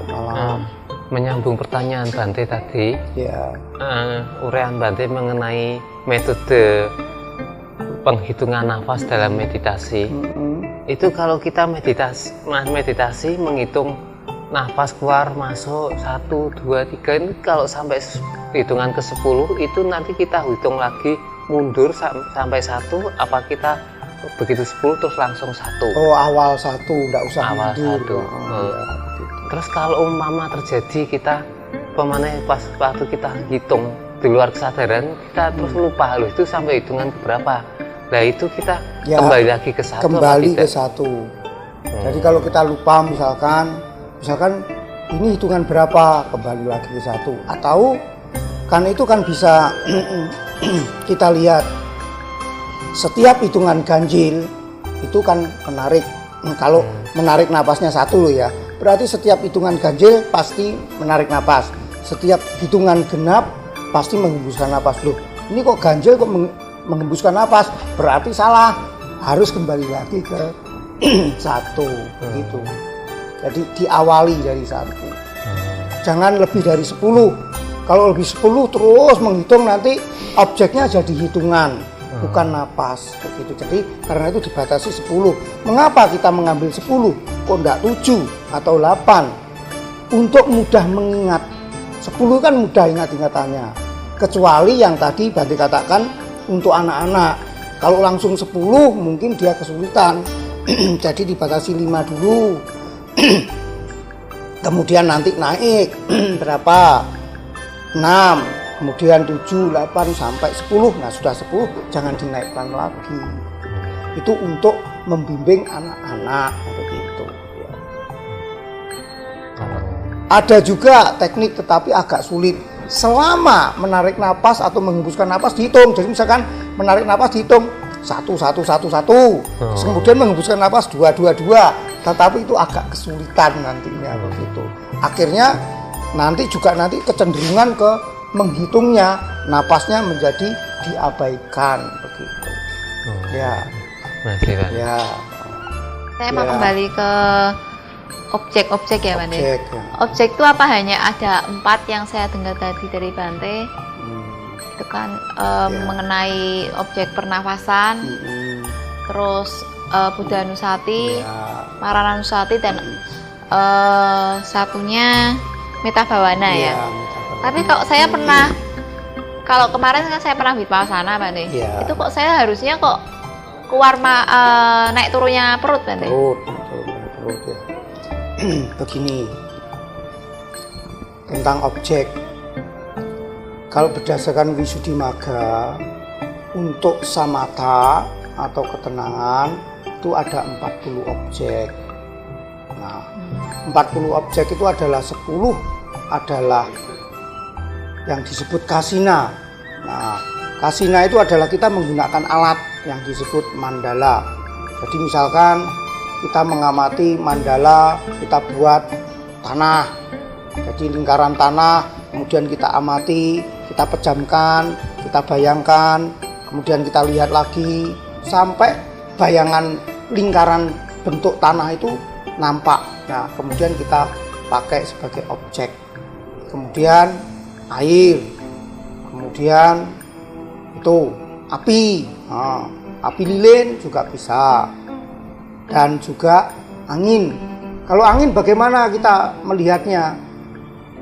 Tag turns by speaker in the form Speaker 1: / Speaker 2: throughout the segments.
Speaker 1: malam.
Speaker 2: Menyambung pertanyaan Bante tadi,
Speaker 1: Ya.
Speaker 2: uraian Bante mengenai metode penghitungan nafas dalam meditasi. Itu kalau kita meditasi menghitung nafas keluar masuk 1, 2, 3, ini kalau sampai hitungan ke 10 itu nanti kita hitung lagi mundur sampai 1, apa kita begitu 10 terus langsung 1?
Speaker 1: Oh, awal 1, enggak usah
Speaker 2: Awal
Speaker 1: mundur.
Speaker 2: 1. Terus kalau umpama terjadi kita pas waktu kita hitung di luar kesadaran kita terus lupa, loh itu sampai hitungan berapa? Nah itu kita kembali lagi ke 1.
Speaker 1: Kembali ke 1. Jadi kalau kita lupa misalkan ini hitungan berapa, kembali lagi ke 1. Atau kan itu kan bisa kita lihat setiap hitungan ganjil itu kan menarik. Kalau menarik napasnya 1 loh ya, berarti setiap hitungan ganjil pasti menarik napas. Setiap hitungan genap pasti menghembuskan napas. Loh ini kok ganjil kok menghembuskan napas, berarti salah, harus kembali lagi ke 1 gitu. Jadi diawali dari 1, jangan lebih dari 10. Kalau lebih 10 terus menghitung nanti objeknya jadi hitungan, bukan napas begitu. Jadi karena itu dibatasi 10. Mengapa kita mengambil 10 kok enggak 7 atau 8? Untuk mudah mengingat. 10 kan mudah ingat-ingatannya, kecuali yang tadi Bante katakan untuk anak-anak. Kalau langsung 10 mungkin dia kesulitan. Jadi dibatasi 5 dulu. Kemudian nanti naik berapa? 6, kemudian 7, 8 sampai 10. Nah, sudah 10 jangan dinaikkan lagi. Itu untuk membimbing anak-anak begitu. Ada juga teknik tetapi agak sulit. Selama menarik napas atau menghembuskan napas dihitung. Jadi misalkan menarik napas dihitung 1, 1, 1, 1. Kemudian menghembuskan napas 2, 2, 2. Tetapi itu agak kesulitan nantinya begitu. Akhirnya nanti kecenderungan ke menghitungnya, napasnya menjadi diabaikan begitu. Ya.
Speaker 2: Masih kan?
Speaker 1: Ya.
Speaker 3: Saya mau kembali ke objek-objek ya Bante.
Speaker 1: Ya.
Speaker 3: Objek itu apa, hanya ada 4 yang saya dengar tadi dari Bante. Itu kan mengenai objek pernafasan, terus Buddha Nusati, Marana Nusati, dan satunya Metta Bhavana ya. Tapi kalau saya kalau kemarin kan saya pernah Vipassana Bante. Itu kok saya harusnya kok keluar naik turunnya perut Bante.
Speaker 1: Perut ya. Begini, tentang objek, kalau berdasarkan Visuddhimagga, untuk samatha atau ketenangan itu ada 40 objek. Nah, 40 objek itu adalah 10 adalah yang disebut kasina. Nah, kasina itu adalah kita menggunakan alat yang disebut mandala. Jadi misalkan kita mengamati mandala, kita buat tanah, jadi lingkaran tanah, kemudian kita amati, kita pejamkan, kita bayangkan, kemudian kita lihat lagi sampai bayangan lingkaran bentuk tanah itu nampak. Nah, kemudian kita pakai sebagai objek. Kemudian air, kemudian itu api, api lilin juga bisa. Dan juga angin. Kalau angin bagaimana kita melihatnya?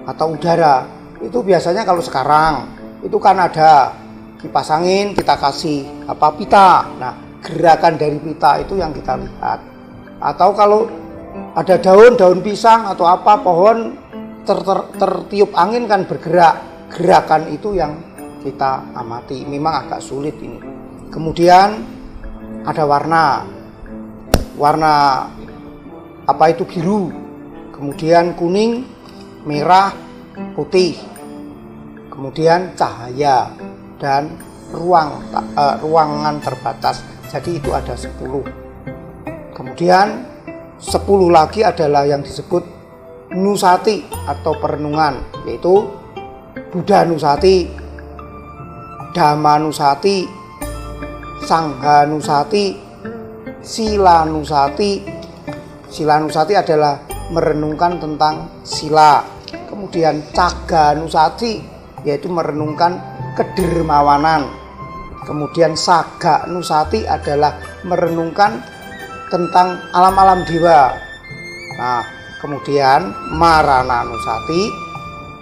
Speaker 1: Atau udara. Itu biasanya kalau sekarang itu kan ada kipas angin, kita kasih pita. Nah, gerakan dari pita itu yang kita lihat. Atau kalau ada daun pisang atau pohon tertiup angin kan bergerak. Gerakan itu yang kita amati. Memang agak sulit ini. Kemudian ada warna itu biru, kemudian kuning, merah, putih, kemudian cahaya dan ruangan terbatas. Jadi itu ada 10. Kemudian 10 lagi adalah yang disebut Nusati atau perenungan, yaitu Buddha Nusati, Dhamma Nusati, Sangha Nusati, Sila Nusati. Sila Nusati adalah merenungkan tentang sila. Kemudian Caganusati yaitu merenungkan kedermawanan. Kemudian Saganusati adalah merenungkan tentang alam-alam dewa. Nah, kemudian Marananusati,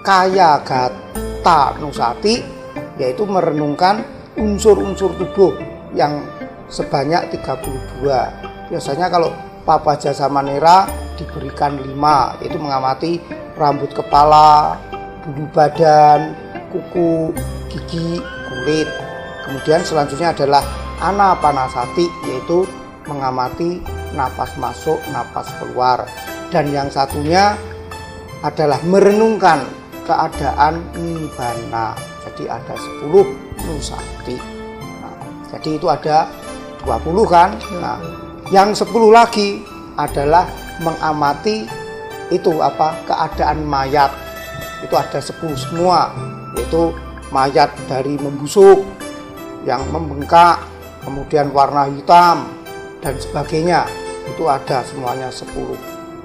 Speaker 1: Kayagatanusati yaitu merenungkan unsur-unsur tubuh yang sebanyak 32. Biasanya kalau Papajasamanera diberikan 5, yaitu mengamati rambut kepala, bulu badan, kuku, gigi, kulit. Kemudian selanjutnya adalah Anapanasati, yaitu mengamati napas masuk, napas keluar. Dan yang satunya adalah merenungkan keadaan nibbana. Jadi ada 10 nusati. Nah, jadi itu ada 20 kan. Nah, yang 10 lagi adalah mengamati itu keadaan mayat. Itu ada 10 semua, yaitu mayat dari membusuk, yang membengkak, kemudian warna hitam dan sebagainya. Itu ada semuanya 10.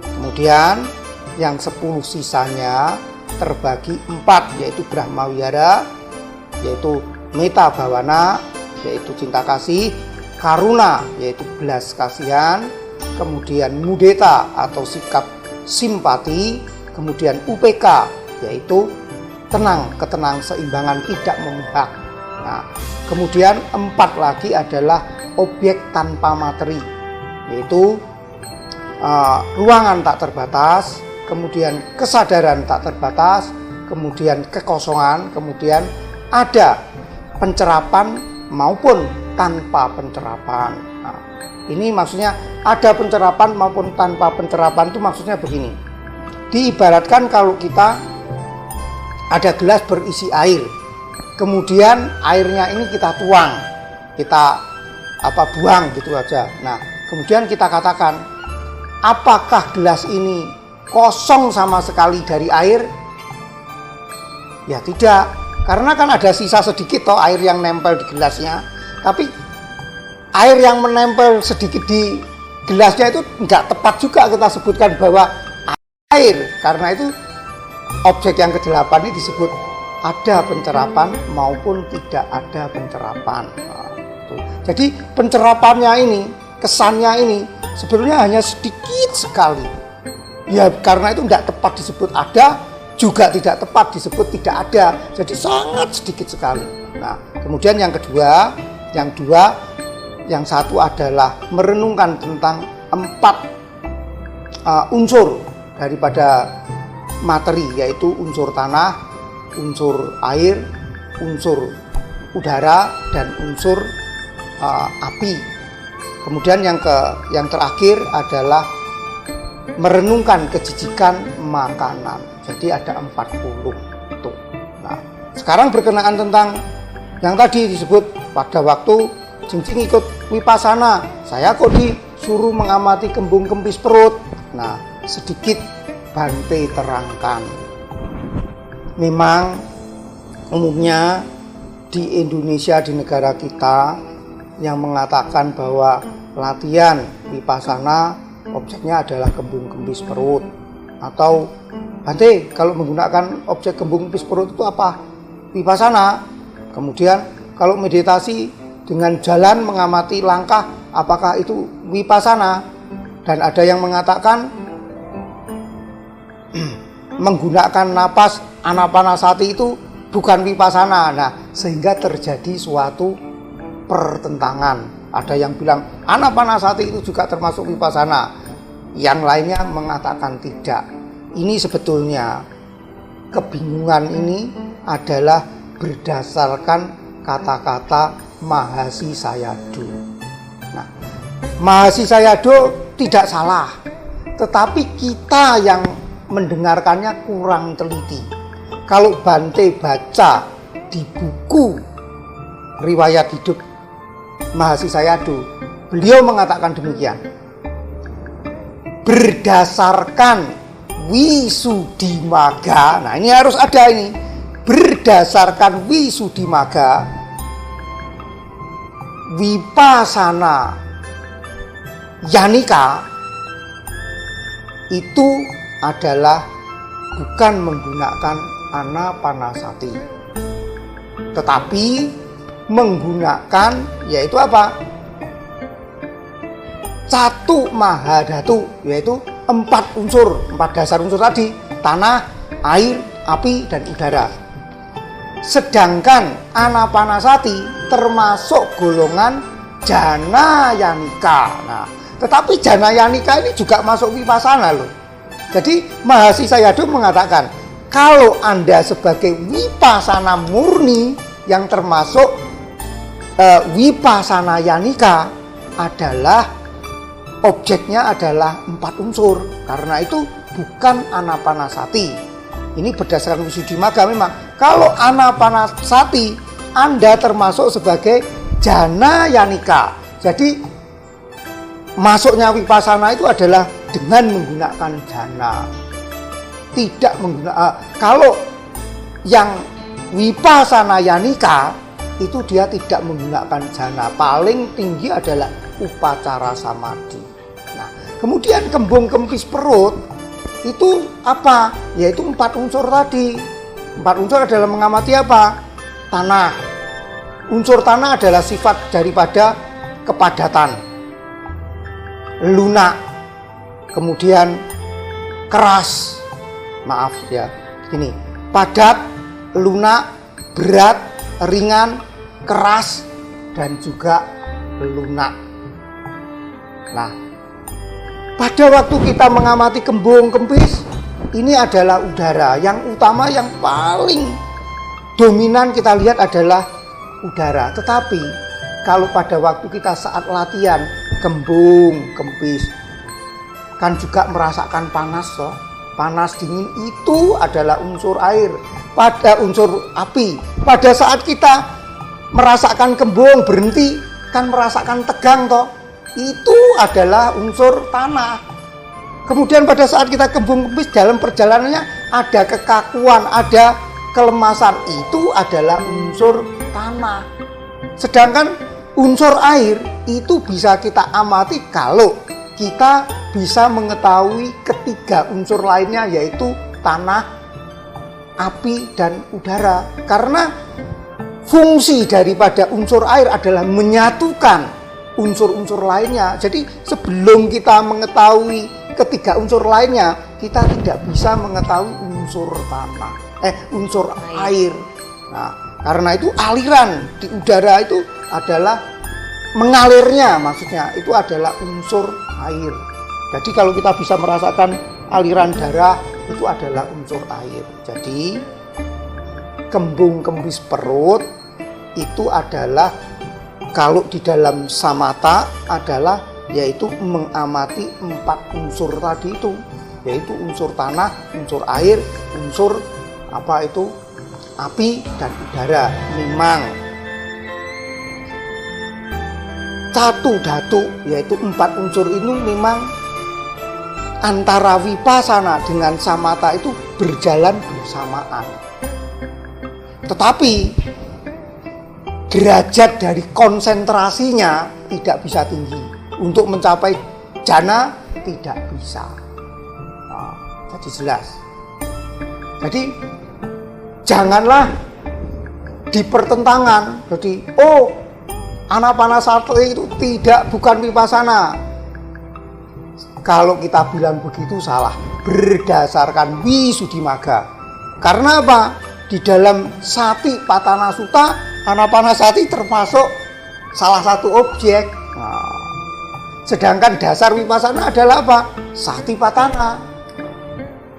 Speaker 1: Kemudian yang 10 sisanya terbagi 4, yaitu Brahmawihara, yaitu Meta Bhavana, yaitu cinta kasih, Karuna, yaitu belas kasihan, kemudian Mudeta atau sikap simpati, kemudian UPK, yaitu tenang, ketenang seimbangan, tidak memihak. Nah, kemudian 4 lagi adalah objek tanpa materi, yaitu ruangan tak terbatas, kemudian kesadaran tak terbatas, kemudian kekosongan, kemudian ada pencerapan maupun tanpa pencerapan. Nah, ini maksudnya ada pencerapan maupun tanpa pencerapan itu maksudnya begini. Diibaratkan kalau kita ada gelas berisi air, kemudian airnya ini kita tuang, kita buang gitu aja. Nah, kemudian kita katakan, apakah gelas ini kosong sama sekali dari air? Ya tidak, karena kan ada sisa sedikit toh air yang nempel di gelasnya. Tapi air yang menempel sedikit di gelasnya itu nggak tepat juga kita sebutkan bahwa air, karena itu objek yang ke-8 ini disebut ada pencerapan maupun tidak ada pencerapan. Nah, jadi pencerapannya ini, kesannya ini sebenarnya hanya sedikit sekali. Ya karena itu tidak tepat disebut ada, juga tidak tepat disebut tidak ada. Jadi sangat sedikit sekali. Nah, kemudian yang kedua, yang satu adalah merenungkan tentang 4 unsur daripada materi, yaitu unsur tanah, unsur air, unsur udara, dan unsur api. Kemudian yang terakhir adalah merenungkan kejijikan makanan. Jadi ada 40 itu. Nah, sekarang berkenaan tentang yang tadi disebut pada waktu Jingjing ikut Vipassana, saya kok disuruh mengamati kembung kempis perut. Nah, sedikit Bante terangkan. Memang umumnya di Indonesia, di negara kita, yang mengatakan bahwa latihan Vipassana objeknya adalah kembung kempis perut. Atau Bante, kalau menggunakan objek kembung kempis perut itu apa? Vipassana. Kemudian kalau meditasi dengan jalan mengamati langkah, apakah itu Vipassana? Dan ada yang mengatakan menggunakan napas Anapanasati itu bukan Vipassana. Nah, sehingga terjadi suatu pertentangan. Ada yang bilang Anapanasati itu juga termasuk Vipassana, yang lainnya mengatakan tidak. Ini sebetulnya kebingungan ini adalah berdasarkan kata-kata Mahasi Sayadaw. Nah, Mahasi Sayadaw tidak salah, tetapi kita yang mendengarkannya kurang teliti. Kalau Bante baca di buku riwayat hidup Mahasi Sayadaw, beliau mengatakan demikian. Berdasarkan Wisuddhimagga, nah ini harus ada ini. Berdasarkan Wisuddhimagga, Vipassana Yanika itu adalah bukan menggunakan anapanasati, tetapi menggunakan yaitu apa? Catu Mahadhatu, yaitu 4 unsur, 4 dasar unsur tadi, tanah, air, api, dan udara. Sedangkan anapanasati termasuk golongan Janayanika. Nah, tetapi Janayanika ini juga masuk Vipassana loh. Jadi Mahasi Sayadaw mengatakan, kalau Anda sebagai Vipassana murni yang termasuk Vipassana Yanika adalah objeknya adalah 4 unsur. Karena itu bukan anapanasati. Ini berdasarkan Visuddhimagga memang. Kalau anapanasati, Anda termasuk sebagai Janayanika. Jadi masuknya Vipassana itu adalah dengan menggunakan jana. Tidak menggunakan kalau yang Vipassana Yanika itu dia tidak menggunakan jana. Paling tinggi adalah upacara samadhi. Nah, kemudian kembung kempis perut itu apa? Yaitu 4 unsur tadi. 4 unsur adalah mengamati apa? Tanah. Unsur tanah adalah sifat daripada kepadatan. Lunak. Kemudian keras. Maaf ya. Ini padat, lunak, berat, ringan, keras, dan juga lunak. Nah, pada waktu kita mengamati kembung kempis, ini adalah udara. Yang utama, yang paling dominan kita lihat adalah udara. Tetapi kalau pada waktu kita saat latihan kembung kempis, kan juga merasakan panas toh. Panas dingin itu adalah unsur air, pada unsur api. Pada saat kita merasakan kembung berhenti, kan merasakan tegang toh. Itu adalah unsur tanah. Kemudian pada saat kita kembung kempis dalam perjalanannya ada kekakuan, ada kelemasan, itu adalah unsur tanah. Sedangkan unsur air itu bisa kita amati kalau kita bisa mengetahui ketiga unsur lainnya, yaitu tanah, api, dan udara. Karena fungsi daripada unsur air adalah menyatukan unsur-unsur lainnya. Jadi sebelum kita mengetahui ketiga unsur lainnya, kita tidak bisa mengetahui unsur tanah, unsur air. Nah, karena itu aliran di udara itu adalah mengalirnya, maksudnya itu adalah unsur air. Jadi kalau kita bisa merasakan aliran darah, itu adalah unsur air. Jadi kembung kempis perut itu adalah, kalau di dalam samatha adalah yaitu mengamati 4 unsur tadi itu, yaitu unsur tanah, unsur air, unsur apa itu api, dan udara. Memang catu dhatu, yaitu 4 unsur ini memang antara Vipassana dengan samatha itu berjalan bersamaan. Tetapi derajat dari konsentrasinya tidak bisa tinggi. Untuk mencapai jana tidak bisa. Nah, jadi jelas. Jadi janganlah dipertentangan. Jadi anapanasati itu bukan Vipassana. Kalau kita bilang begitu salah, berdasarkan Visuddhimagga. Karena apa? Di dalam Satipatthana Sutta, anapanasati termasuk salah satu objek. Nah, sedangkan dasar Vipassana adalah apa? Satipatthana.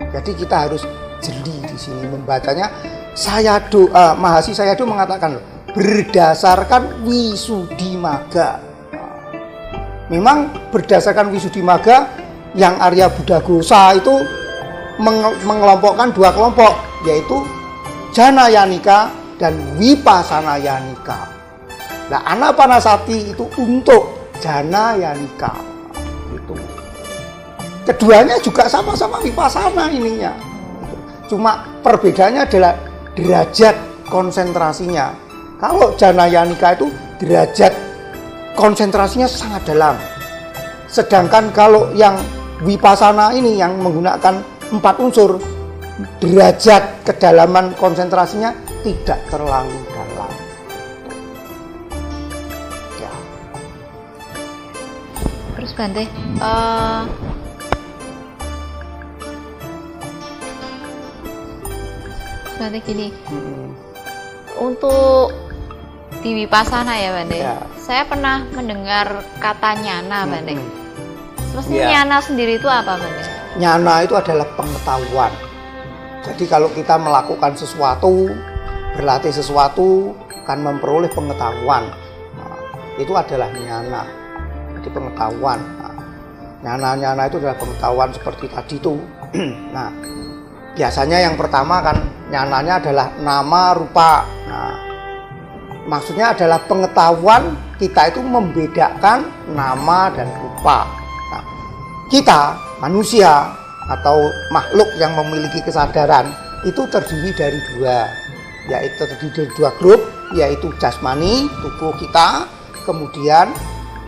Speaker 1: Jadi kita harus jeli di sini membacanya. Mahasi Sayadaw mengatakan berdasarkan Visuddhimagga. Memang berdasarkan Visuddhimagga, yang Arya Buddhaghosa itu mengelompokkan 2 kelompok, yaitu Janayanika dan Vipassana Yanika. Nah, anapanasati itu untuk Janayanika. Gitu. Keduanya juga sama-sama Vipassana ininya. Cuma perbedaannya adalah derajat konsentrasinya. Kalau Janayanika itu derajat konsentrasinya sangat dalam. Sedangkan kalau yang Vipassana ini yang menggunakan 4 unsur, derajat kedalaman konsentrasinya tidak terlalu dalam. Ya.
Speaker 3: Terus Bante, Bante gini, untuk di Vipassana ya Bante,
Speaker 1: Ya.
Speaker 3: saya pernah mendengar kata nyana Bante. Maksudnya
Speaker 1: Ya.
Speaker 3: nyana sendiri itu apa Bante?
Speaker 1: Nyana itu adalah pengetahuan. Jadi kalau kita melakukan sesuatu, berlatih sesuatu, kan memperoleh pengetahuan. Nah, itu adalah nyana. Jadi pengetahuan. Nah, nyana itu adalah pengetahuan seperti tadi itu. Nah, biasanya yang pertama kan nyananya adalah nama rupa. Nah, maksudnya adalah pengetahuan kita itu membedakan nama dan rupa. Nah, kita manusia atau makhluk yang memiliki kesadaran itu terdiri dari dua, yaitu terdiri dari 2 grup, yaitu jasmani, tubuh kita, kemudian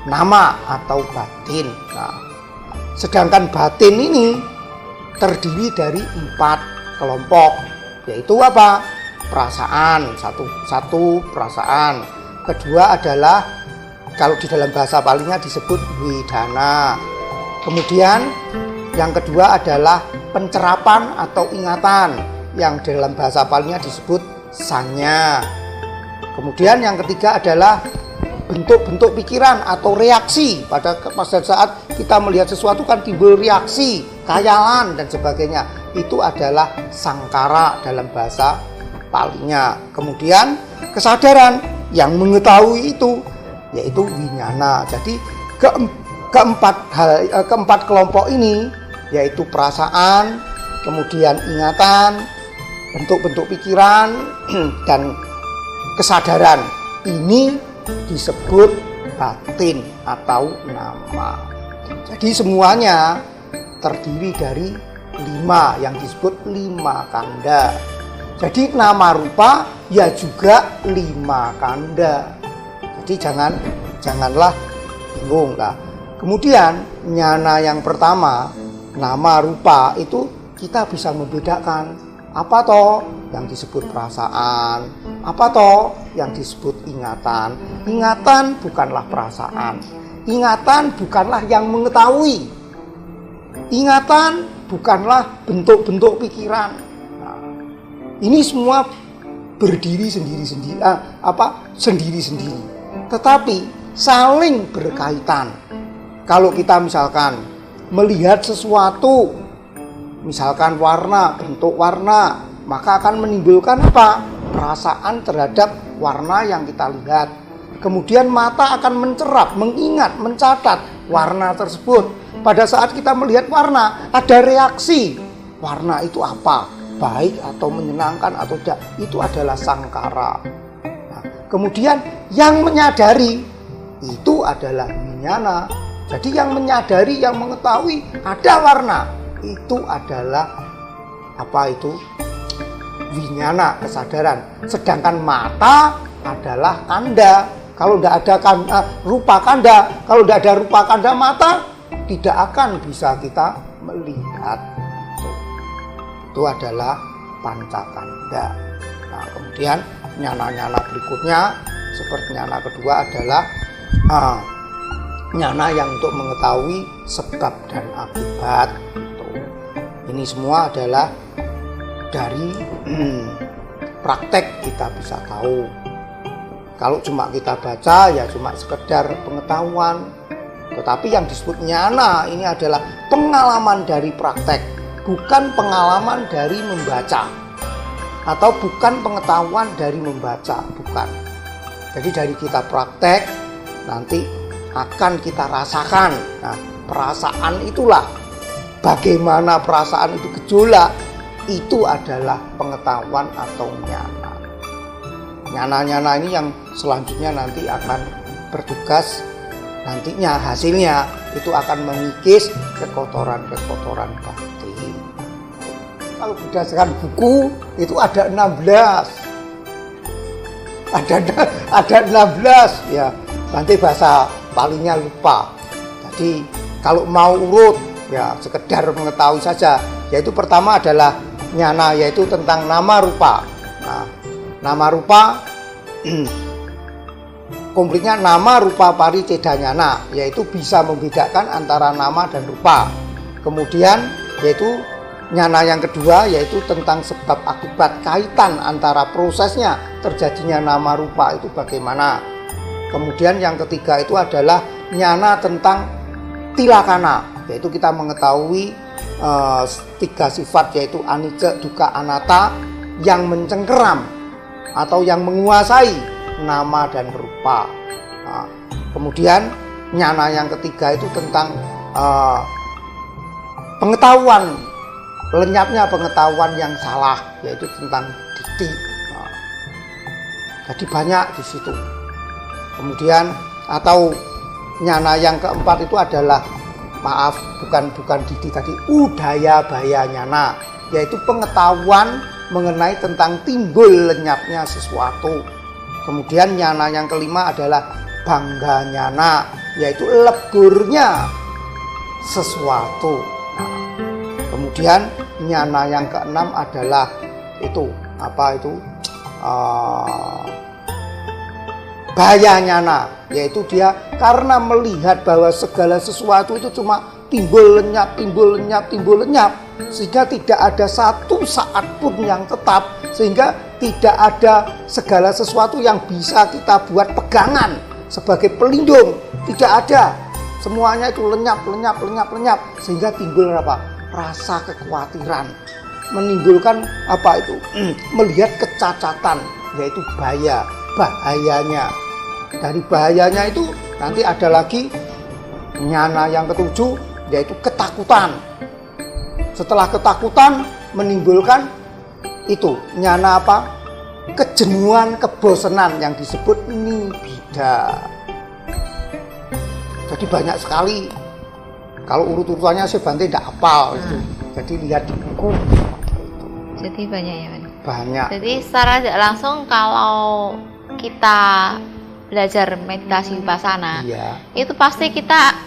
Speaker 1: nama atau batin. Nah, sedangkan batin ini terdiri dari 4 kelompok, yaitu apa? Perasaan, satu perasaan. Kedua adalah kalau di dalam bahasa Palinya disebut wedana. Kemudian yang kedua adalah pencerapan atau ingatan, yang dalam bahasa Palinya disebut sanya. Kemudian yang ketiga adalah bentuk-bentuk pikiran atau reaksi. Pada saat kita melihat sesuatu kan timbul reaksi, khayalan dan sebagainya. Itu adalah sangkara dalam bahasa Palinya. Kemudian kesadaran yang mengetahui itu yaitu winyana. Jadi keempat kelompok ini yaitu perasaan, kemudian ingatan, bentuk-bentuk pikiran dan kesadaran. Ini disebut batin atau nama. Jadi semuanya terdiri dari 5 yang disebut 5 kanda. Jadi nama rupa ya juga 5 kanda. Jadi janganlah bingung lah. Kemudian nyana yang pertama, nama rupa itu kita bisa membedakan apa toh yang disebut perasaan, apa toh yang disebut ingatan. Ingatan bukanlah perasaan, ingatan bukanlah yang mengetahui, ingatan bukanlah bentuk-bentuk pikiran. Nah, ini semua berdiri sendiri-sendiri, sendiri-sendiri, tetapi saling berkaitan. Kalau kita misalkan melihat sesuatu, misalkan warna, bentuk warna, maka akan menimbulkan apa? Perasaan terhadap warna yang kita lihat. Kemudian mata akan mencerap, mengingat, mencatat warna tersebut. Pada saat kita melihat warna, ada reaksi. Warna itu apa? Baik atau menyenangkan atau tidak? Itu adalah sangkara. Nah, kemudian yang menyadari itu adalah winyana. Jadi yang menyadari, yang mengetahui ada warna, itu adalah apa itu? Winyana, kesadaran. Sedangkan mata adalah kanda. Kalau tidak ada rupa kanda, kalau tidak ada rupa kanda mata, tidak akan bisa kita melihat. Itu adalah pancakanda. Nah, kemudian nyana-nyana berikutnya, seperti nyana kedua adalah nyana yang untuk mengetahui sebab dan akibat. Ini semua adalah dari praktek kita bisa tahu. Kalau cuma kita baca ya cuma sekedar pengetahuan. Tetapi yang disebut nyana ini adalah pengalaman dari praktek, bukan pengalaman dari membaca, atau bukan pengetahuan dari membaca, bukan. Jadi dari kita praktek nanti akan kita rasakan. Nah, perasaan itulah, bagaimana perasaan itu gejolak, itu adalah pengetahuan atau nyana. Nyana-nyana ini yang selanjutnya nanti akan bertugas, nantinya hasilnya itu akan mengikis kekotoran-kekotoran batin. Kalau berdasarkan buku itu ada 16. Ada 16 ya. Nanti bahasa Palinya lupa. Jadi kalau mau urut ya sekedar mengetahui saja. Yaitu pertama adalah nyana, yaitu tentang nama rupa. Nah, nama rupa konfliknya nama rupa pariceda nyana, yaitu bisa membedakan antara nama dan rupa. Kemudian yaitu nyana yang kedua, yaitu tentang sebab akibat, kaitan antara prosesnya terjadinya nama rupa itu bagaimana. Kemudian yang ketiga itu adalah nyana tentang tilakana, yaitu kita mengetahui tiga sifat, yaitu anicca, dukkha, anatta yang mencengkeram atau yang menguasai nama dan rupa. Nah, kemudian nyana yang ketiga itu tentang pengetahuan, lenyapnya pengetahuan yang salah, yaitu tentang dikti. Nah, jadi banyak di situ. Kemudian atau nyana yang keempat itu adalah, maaf, bukan dikti tadi, udaya baya nyana, yaitu pengetahuan mengenai tentang timbul lenyapnya sesuatu. Kemudian nyana yang kelima adalah bangga nyana, yaitu legurnya sesuatu. Nah, kemudian nyana yang keenam adalah itu apa itu baya nyana, yaitu dia karena melihat bahwa segala sesuatu itu cuma timbul lenyap, timbul lenyap, timbul lenyap, sehingga tidak ada satu saat pun yang tetap, sehingga tidak ada segala sesuatu yang bisa kita buat pegangan sebagai pelindung, tidak ada. Semuanya itu lenyap, lenyap, lenyap, lenyap, sehingga timbul apa? Rasa kekhawatiran, menimbulkan apa itu? Melihat kecacatan, yaitu bahaya, bahayanya. Dari bahayanya itu nanti ada lagi nyana yang ketujuh, yaitu ketakutan. Setelah ketakutan menimbulkan itu nyana apa? Kejenuhan, kebosanan yang disebut nibbida. Jadi banyak sekali. Kalau urut-urutannya saya Bante tidak hafal itu. Jadi lihat di buku.
Speaker 3: Jadi banyak ya, Pak?
Speaker 1: Banyak.
Speaker 3: Jadi secara tidak langsung kalau kita belajar meditasi vipassana,
Speaker 1: Iya.
Speaker 3: itu pasti kita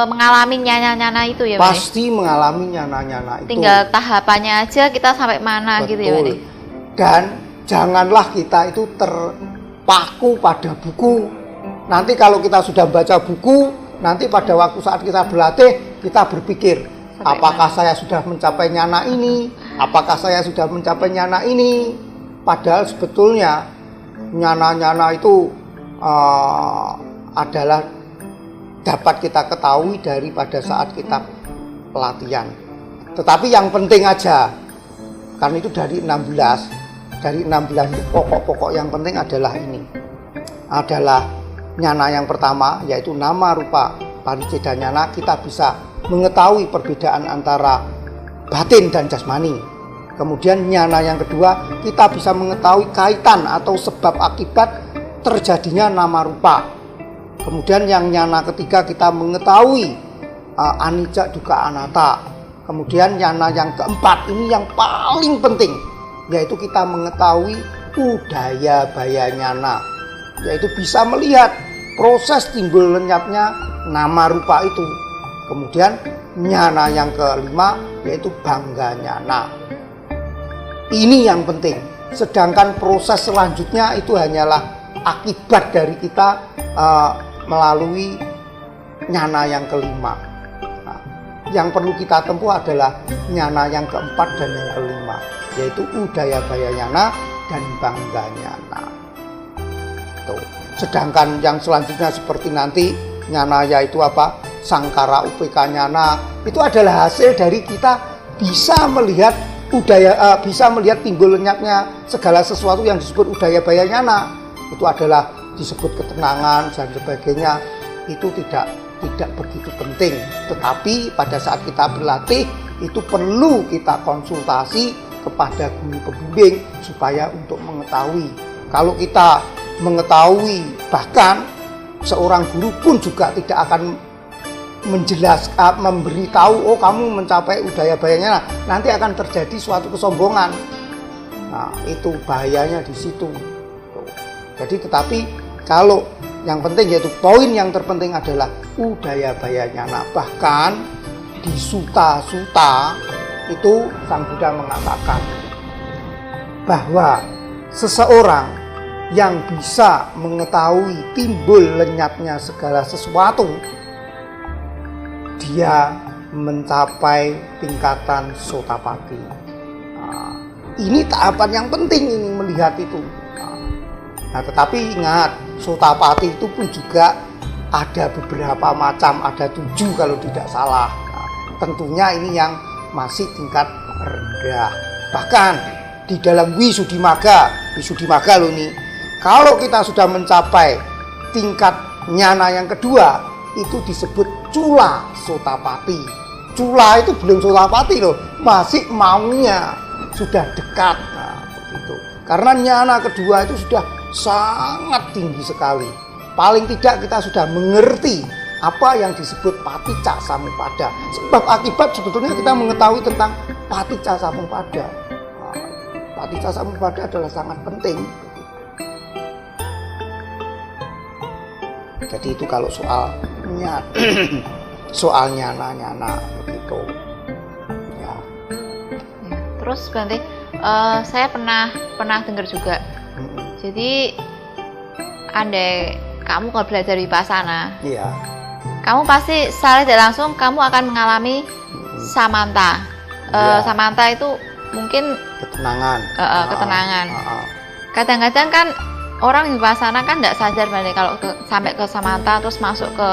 Speaker 3: mengalami nyana-nyana itu ya, Pak?
Speaker 1: Pasti mengalami nyana-nyana itu.
Speaker 3: Tinggal tahapannya aja kita sampai mana.
Speaker 1: Betul.
Speaker 3: Gitu ya, Pak?
Speaker 1: Dan janganlah kita itu terpaku pada buku. Nanti kalau kita sudah baca buku, nanti pada waktu saat kita berlatih, kita berpikir, apakah saya sudah mencapai nyana ini? Apakah saya sudah mencapai nyana ini? Padahal sebetulnya nyana-nyana itu adalah dapat kita ketahui daripada saat kita pelatihan. Tetapi yang penting aja, karena itu dari 16 itu pokok-pokok yang penting adalah ini. Adalah nyana yang pertama, yaitu nama rupa pariceda nyana, kita bisa mengetahui perbedaan antara batin dan jasmani. Kemudian nyana yang kedua, kita bisa mengetahui kaitan atau sebab akibat terjadinya nama rupa. Kemudian yang nyana ketiga, kita mengetahui anicca, dukkha, anatta. Kemudian nyana yang keempat, ini yang paling penting, yaitu kita mengetahui udaya baya nyana, yaitu bisa melihat proses timbul lenyapnya nama rupa itu. Kemudian nyana yang kelima, yaitu bangga nyana. Ini yang penting. Sedangkan proses selanjutnya itu hanyalah akibat dari kita melalui nyana yang kelima. Nah, yang perlu kita tempuh adalah nyana yang keempat dan yang kelima, yaitu udaya baya nyana dan bangga nyana. Tuh. Sedangkan yang selanjutnya seperti nanti nyana yaitu apa? Sangkara upeka nyana, itu adalah hasil dari kita bisa melihat udaya, bisa melihat timbul lenyapnya segala sesuatu yang disebut udaya baya nyana. Itu adalah disebut ketenangan dan sebagainya. Itu tidak begitu penting. Tetapi pada saat kita berlatih itu perlu kita konsultasi kepada guru pembimbing supaya untuk mengetahui. Kalau kita mengetahui, bahkan seorang guru pun juga tidak akan menjelaskan, memberitahu, oh kamu mencapai udaya bayanya, nanti akan terjadi suatu kesombongan. Nah, itu bahayanya di situ. Jadi tetapi kalau yang penting, yaitu poin yang terpenting adalah udaya bayanya. Nah, bahkan di Sutta itu Sang Buddha mengatakan bahwa seseorang yang bisa mengetahui timbul lenyapnya segala sesuatu, dia mencapai tingkatan Sotapati. Nah, ini tahapan yang penting ini melihat itu. Nah, tetapi ingat, Sotapati itu pun juga ada beberapa macam, ada 7 kalau tidak salah. Nah, tentunya ini yang masih tingkat rendah. Bahkan di dalam Wisuddhimagga loh ini, kalau kita sudah mencapai tingkat nyana yang kedua, itu disebut Cula Sotapati. Cula itu belum Sotapati loh, masih maunya, sudah dekat. Nah, begitu. Karena nyana kedua itu sudah sangat tinggi sekali. Paling tidak kita sudah mengerti apa yang disebut paticca samuppada. Sebab akibat sebetulnya kita mengetahui tentang paticca samuppada. Nah, paticca samuppada adalah sangat penting. Jadi itu kalau soal nyana begitu. Ya.
Speaker 3: Terus Bante, saya pernah dengar juga. Jadi andai kamu kalau belajar vipassana,
Speaker 1: Iya.
Speaker 3: kamu pasti secara tidak langsung kamu akan mengalami samanta.
Speaker 1: Iya.
Speaker 3: Samanta itu mungkin
Speaker 1: Ketenangan.
Speaker 3: ketenangan. Kadang-kadang kan orang vipassana kan tidak sadar Bante kalau sampai ke samanta terus masuk ke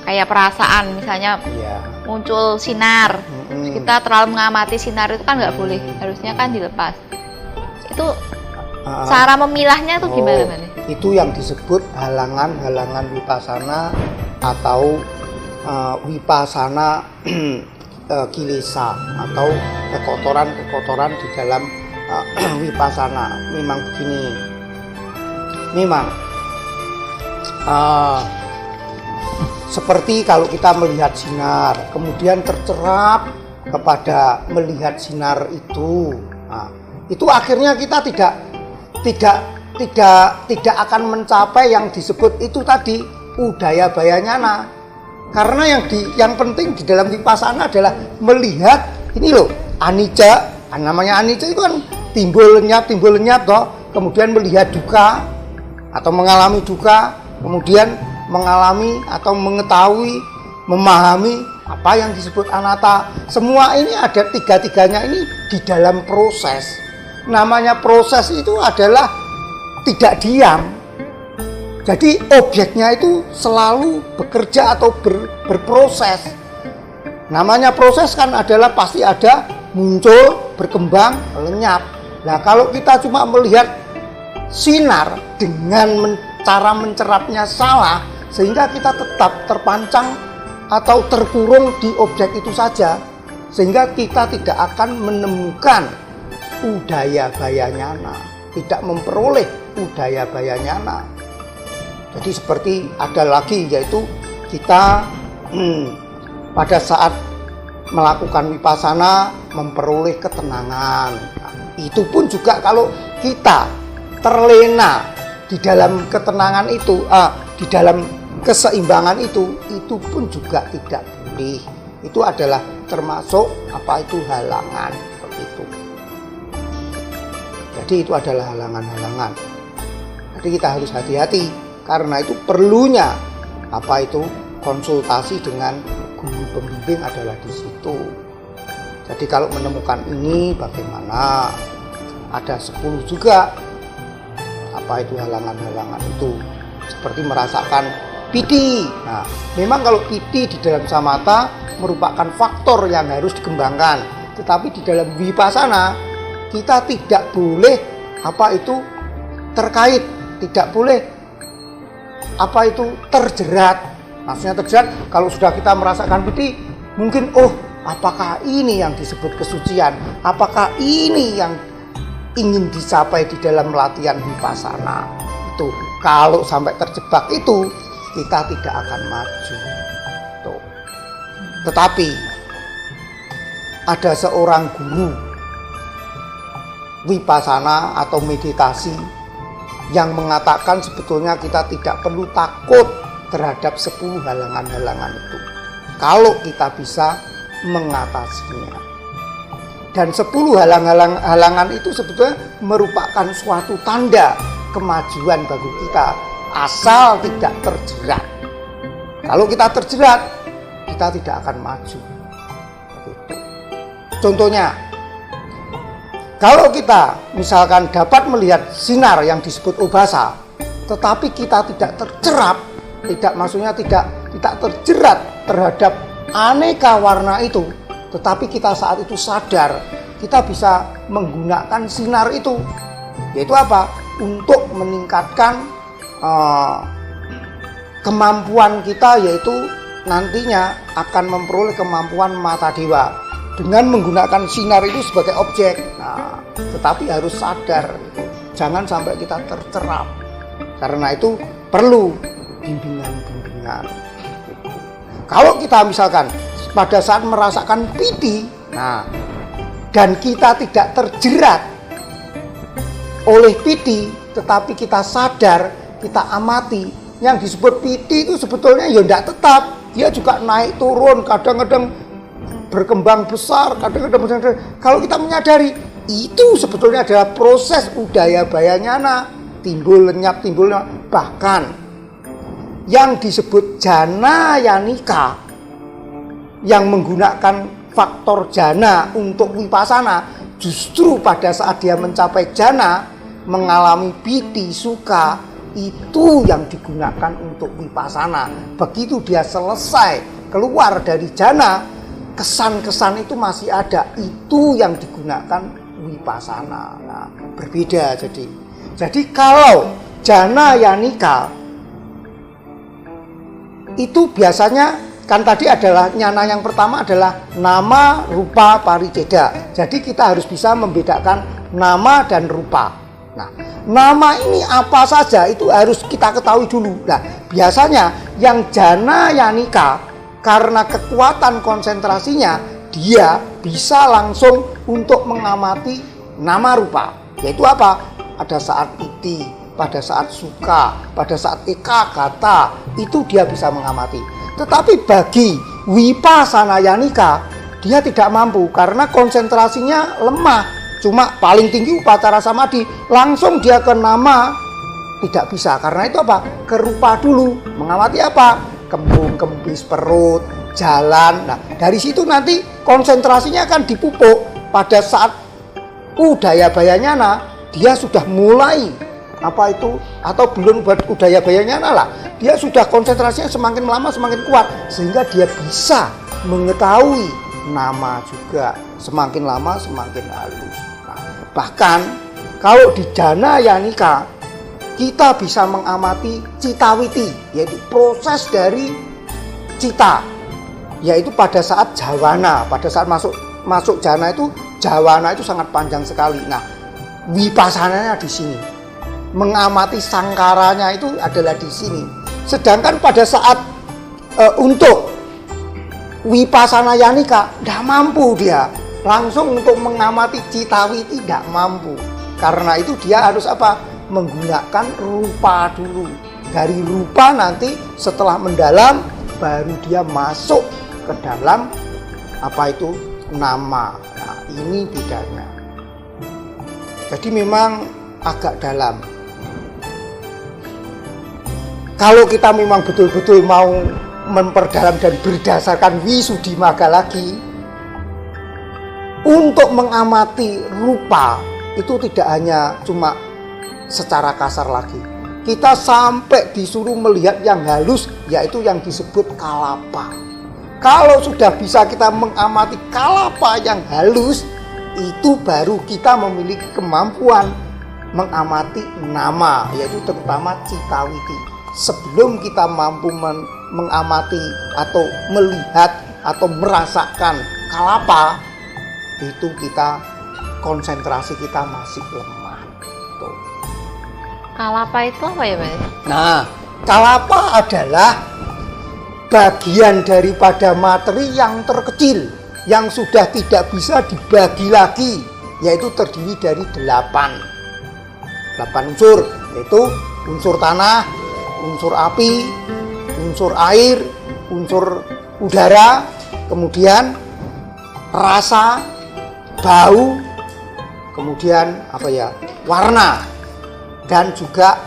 Speaker 3: kayak perasaan, misalnya
Speaker 1: Iya.
Speaker 3: muncul sinar. Kita terlalu mengamati sinar itu kan nggak boleh, harusnya kan dilepas. Itu cara memilahnya itu gimana Bante?
Speaker 1: Itu yang disebut halangan-halangan vipassana atau vipassana kilesa atau kekotoran-kekotoran di dalam vipassana. Memang begini. Memang seperti kalau kita melihat sinar, kemudian tercerap kepada melihat sinar itu, nah, itu akhirnya kita tidak akan mencapai yang disebut itu tadi Udayabhaya nyana. Karena yang penting di dalam vipassana adalah melihat ini loh, anicca. Namanya anicca itu kan timbul lenyap toh. Kemudian melihat duka atau mengalami duka, kemudian mengalami atau mengetahui, memahami apa yang disebut anatta. Semua ini ada tiga-tiganya ini di dalam proses. Namanya proses itu adalah tidak diam. Jadi objeknya itu selalu bekerja atau berproses. Namanya proses kan adalah pasti ada muncul, berkembang, lenyap. Nah, kalau kita cuma melihat sinar dengan cara mencerapnya salah, sehingga kita tetap terpancang atau terkurung di objek itu saja, sehingga kita tidak akan menemukan Udayabhaya nyana, tidak memperoleh Udayabhaya nyana. Jadi seperti ada lagi, yaitu kita pada saat melakukan vipassana memperoleh ketenangan. Nah, itu pun juga kalau kita terlena di dalam ketenangan itu, di dalam keseimbangan itu pun juga tidak boleh. Itu adalah termasuk apa itu halangan, seperti itu. Jadi itu adalah halangan-halangan. Jadi kita harus hati-hati, karena itu perlunya apa itu konsultasi dengan guru pembimbing adalah di situ. Jadi kalau menemukan ini bagaimana? Ada 10 juga apa itu halangan-halangan itu, seperti merasakan piti. Nah, memang kalau piti di dalam samatha merupakan faktor yang harus dikembangkan, tetapi di dalam vipassana kita tidak boleh apa itu terkait, tidak boleh apa itu terjerat. Maksudnya terjerat, kalau sudah kita merasakan piti, mungkin apakah ini yang disebut kesucian? Apakah ini yang ingin dicapai di dalam latihan vipassana? Itu kalau sampai terjebak itu, kita tidak akan maju. Tuh. Tetapi ada seorang guru vipassana atau meditasi yang mengatakan sebetulnya kita tidak perlu takut terhadap 10 halangan-halangan itu. Kalau kita bisa mengatasinya. Dan 10 halangan itu sebetulnya merupakan suatu tanda kemajuan bagi kita, asal tidak terjerat. Kalau kita terjerat, kita tidak akan maju. Contohnya, kalau kita misalkan dapat melihat sinar yang disebut obasa, tetapi kita tidak tercerap, maksudnya tidak terjerat terhadap aneka warna itu, tetapi kita saat itu sadar, kita bisa menggunakan sinar itu, yaitu apa? Untuk meningkatkan kemampuan kita, yaitu nantinya akan memperoleh kemampuan mata dewa dengan menggunakan sinar itu sebagai objek. Nah, tetapi harus sadar, jangan sampai kita tercerap. Karena itu perlu bimbingan-bimbingan. Kalau kita misalkan pada saat merasakan piti, nah, dan kita tidak terjerat oleh piti, tetapi kita sadar, kita amati, yang disebut piti itu sebetulnya ya tidak tetap, dia juga naik turun, kadang-kadang berkembang besar, kadang-kadang besar. Kalau kita menyadari, itu sebetulnya adalah proses udaya bayanyana, timbul lenyap, bahkan yang disebut jana yanika, yang menggunakan faktor jana untuk wipasana, justru pada saat dia mencapai jana, mengalami piti, suka, itu yang digunakan untuk wipasana. Begitu dia selesai keluar dari jana, kesan-kesan itu masih ada, itu yang digunakan wipasana. Nah, berbeda. Jadi kalau jana yanika itu biasanya kan tadi adalah nyana yang pertama adalah nama, rupa, pariceda. Jadi kita harus bisa membedakan nama dan rupa. Nah, nama ini apa saja itu harus kita ketahui dulu. Nah, biasanya yang jana yanika karena kekuatan konsentrasinya, dia bisa langsung untuk mengamati nama rupa. Yaitu apa? Pada saat piti, pada saat suka, pada saat ekagata, itu dia bisa mengamati. Tetapi bagi wipasana yanika, dia tidak mampu karena konsentrasinya lemah. Cuma paling tinggi upacara samadhi, langsung dia ke nama, tidak bisa. Karena itu apa? Ke rupa dulu. Mengamati apa? Kembung, kempis, perut, jalan. Nah, dari situ nanti konsentrasinya akan dipupuk. Pada saat udaya bayanyana, dia sudah mulai apa itu, atau belum buat udaya bayanyana lah, dia sudah konsentrasinya semakin lama semakin kuat, sehingga dia bisa mengetahui nama juga, semakin lama semakin halus. Nah, bahkan kalau di jana yanika kita bisa mengamati citawiti, yaitu proses dari cita, yaitu pada saat jawana, pada saat masuk jana itu, jawana itu sangat panjang sekali. Nah, wipasananya di sini, mengamati sangkaranya itu adalah di sini. Sedangkan pada saat untuk wipasana yanika tidak mampu, dia langsung untuk mengamati citawiti tidak mampu. Karena itu dia harus apa? Menggunakan rupa dulu. Dari rupa nanti setelah mendalam baru dia masuk ke dalam apa itu nama. Nah, ini bedanya. Jadi memang agak dalam. Kalau kita memang betul-betul mau memperdalam dan berdasarkan Wisudimagga lagi, untuk mengamati rupa itu tidak hanya cuma secara kasar lagi. Kita sampai disuruh melihat yang halus, yaitu yang disebut kalapa. Kalau sudah bisa kita mengamati kalapa yang halus, itu baru kita memiliki kemampuan mengamati nama, yaitu terutama citawiti. Sebelum kita mampu mengamati atau melihat atau merasakan kalapa, itu kita konsentrasi kita masih lemah. Tuh.
Speaker 3: Kalapa itu apa ya, Mas?
Speaker 1: Nah, kalapa adalah bagian daripada materi yang terkecil, yang sudah tidak bisa dibagi lagi, yaitu terdiri dari 8 unsur, yaitu unsur tanah, unsur api, unsur air, unsur udara, kemudian rasa, bau, kemudian warna, dan juga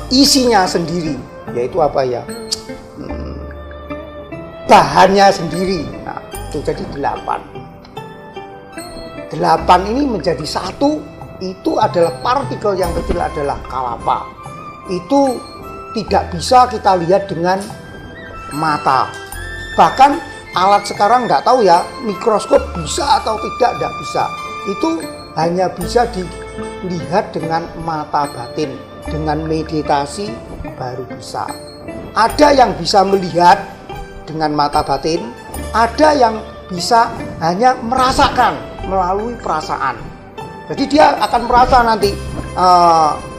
Speaker 1: isinya sendiri, yaitu bahannya sendiri. Nah, itu jadi 8. 8 ini menjadi 1, itu adalah partikel yang kecil, adalah kalapa. Itu tidak bisa kita lihat dengan mata. Bahkan alat sekarang nggak tahu ya, mikroskop bisa atau tidak bisa. Itu hanya bisa dilihat dengan mata batin. Dengan meditasi baru bisa. Ada yang bisa melihat dengan mata batin, ada yang bisa hanya merasakan melalui perasaan. Jadi dia akan merasa nanti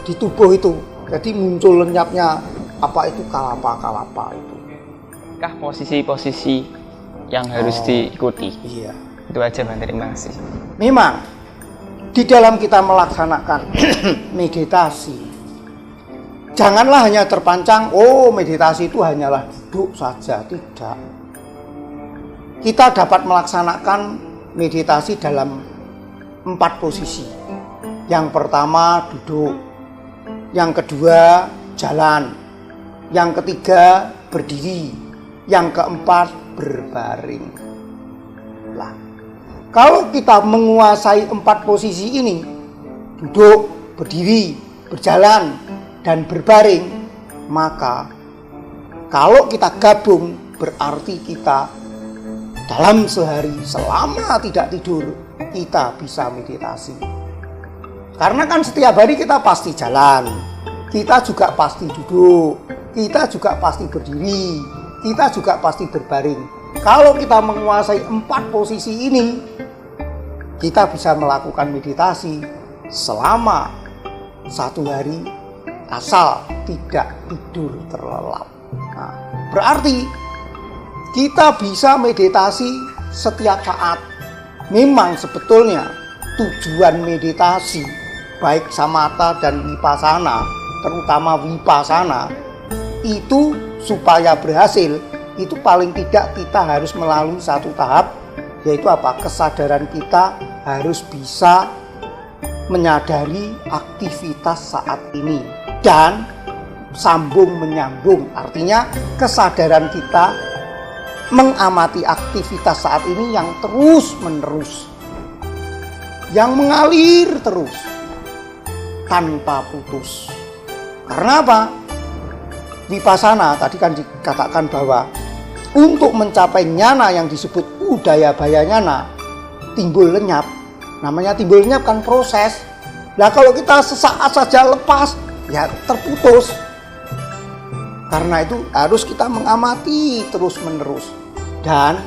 Speaker 1: di tubuh itu. Jadi muncul lenyapnya itu kalapa itu.
Speaker 4: Kah posisi-posisi yang harus diikuti?
Speaker 1: Iya.
Speaker 4: Itu aja Bante, terima kasih.
Speaker 1: Memang di dalam kita melaksanakan meditasi, janganlah hanya terpancang, meditasi itu hanyalah duduk saja. Tidak. Kita dapat melaksanakan meditasi dalam 4 posisi. Yang pertama duduk, yang kedua jalan, yang ketiga berdiri, yang keempat berbaring. Lah, kalau kita menguasai 4 posisi ini, duduk, berdiri, berjalan, dan berbaring, maka kalau kita gabung berarti kita dalam sehari selama tidak tidur kita bisa meditasi. Karena kan setiap hari kita pasti jalan, kita juga pasti duduk, kita juga pasti berdiri, kita juga pasti berbaring. Kalau kita menguasai 4 posisi ini, kita bisa melakukan meditasi selama 1 hari asal tidak tidur terlelap. Nah, berarti kita bisa meditasi setiap saat. Memang sebetulnya tujuan meditasi baik samatha dan vipassana, terutama vipassana, itu supaya berhasil, itu paling tidak kita harus melalui 1 tahap, yaitu kesadaran kita harus bisa menyadari aktivitas saat ini dan sambung menyambung. Artinya kesadaran kita mengamati aktivitas saat ini yang terus menerus, yang mengalir terus tanpa putus. Karena apa? Vipassana tadi kan dikatakan bahwa untuk mencapai nyana yang disebut udayabhaya nyana, timbul lenyap. Namanya timbul lenyap kan proses. Nah, kalau kita sesaat saja lepas, ya terputus. Karena itu harus kita mengamati terus menerus. Dan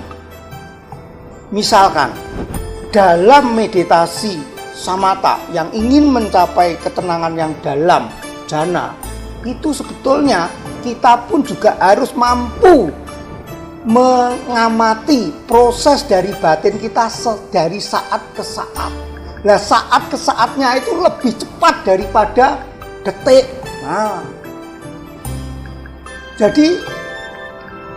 Speaker 1: misalkan dalam meditasi samatha yang ingin mencapai ketenangan yang dalam, jhana, itu sebetulnya kita pun juga harus mampu mengamati proses dari batin kita dari saat ke saat. Nah, saat ke saatnya itu lebih cepat daripada detik. Nah, jadi